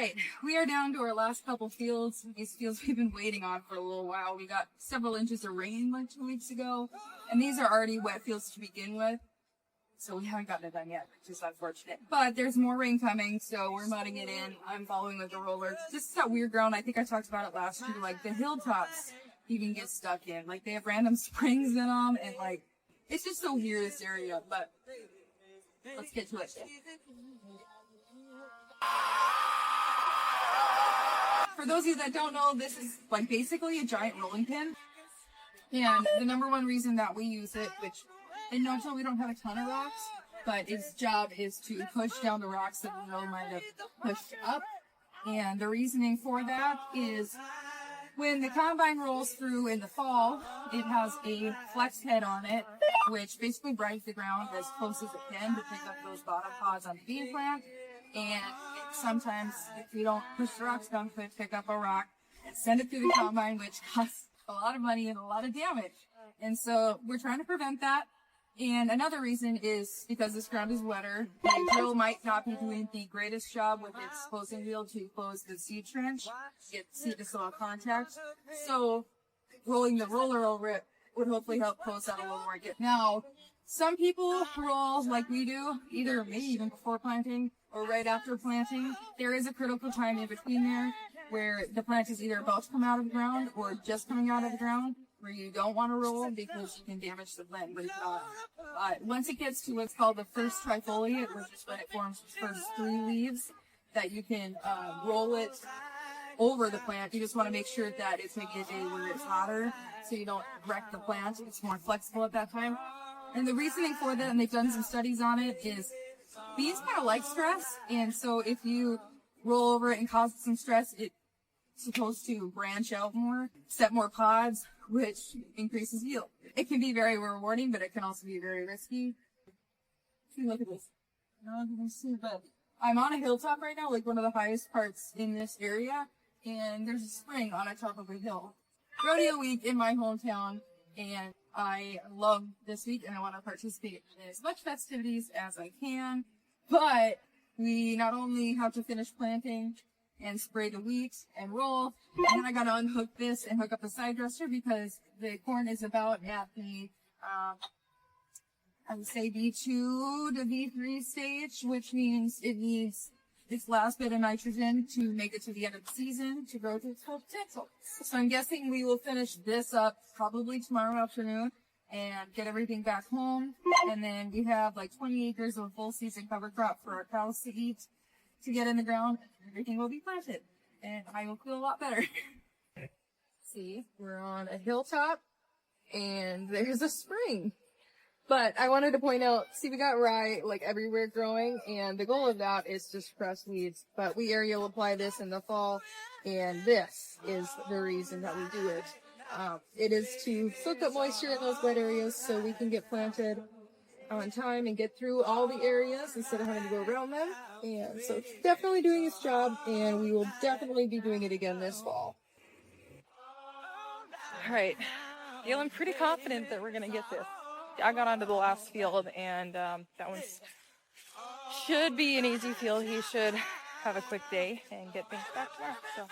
right, we are down to our last couple fields. These fields we've been waiting on for a little while. We got several inches of rain like 2 weeks ago, and these are already wet fields to begin with. So we haven't gotten it done yet, which is unfortunate. But there's more rain coming, so we're mudding it in. I'm following with the roller. This is that weird ground. I think I talked about it last year. Like, the hilltops you can get stuck in. Like, they have random springs in them, and, like, it's just so weird, this area. But let's get to it. For those of you that don't know, this is, like, basically a giant rolling pin. And the number one reason that we use it, which... And notice we don't have a ton of rocks, but its job is to push down the rocks that the road might have pushed up. And the reasoning for that is when the combine rolls through in the fall, it has a flex head on it, which basically brings the ground as close as it can to pick up those bottom pods on the bean plant. And sometimes, if you don't push the rocks down, it could pick up a rock and send it through the combine, which costs a lot of money and a lot of damage. And so we're trying to prevent that. And another reason is because this ground is wetter. The drill might not be doing the greatest job with its closing wheel to close the seed trench, get seed to soil contact. So rolling the roller over it would hopefully help close that a little more. Now, some people roll like we do, either maybe even before planting or right after planting. There is a critical time in between there where the plant is either about to come out of the ground or just coming out of the ground, where you don't want to roll because you can damage the plant. Once it gets to what's called the first trifoliate, which is when it forms its first 3 leaves, that you can roll it over the plant. You just want to make sure that it's maybe a day where it's hotter, so you don't wreck the plant. It's more flexible at that time. And the reasoning for that, and they've done some studies on it, is bees kind of like stress, and so if you roll over it and cause some stress, it's supposed to branch out more, set more pods, which increases yield. It can be very rewarding, but it can also be very risky. Look at this. But I'm on a hilltop right now, like one of the highest parts in this area, and there's a spring on the top of a hill. Rodeo week in my hometown, and I love this week, and I want to participate in as much festivities as I can. But we not only have to finish planting and spray the wheat and roll, and then I gotta unhook this and hook up the side dresser because the corn is about at the, I would say V2 to V3 stage, which means it needs its last bit of nitrogen to make it to the end of the season to grow to its full potential. So I'm guessing we will finish this up probably tomorrow afternoon and get everything back home. And then we have like 20 acres of full season cover crop for our cows to eat, to get in the ground. Everything will be planted, and I will feel a lot better. See, we're on a hilltop, and there's a spring. But I wanted to point out, see, we got rye like everywhere growing, and the goal of that is to suppress weeds. But we aerial apply this in the fall, and this is the reason that we do it. It is to soak up moisture in those wet areas so we can get planted on time and get through all the areas instead of having to go around them. And so it's definitely doing its job, and we will definitely be doing it again this fall. All right, feeling pretty confident that we're going to get this. I got onto the last field, and that one should be an easy field. He should have a quick day and get things back tomorrow. So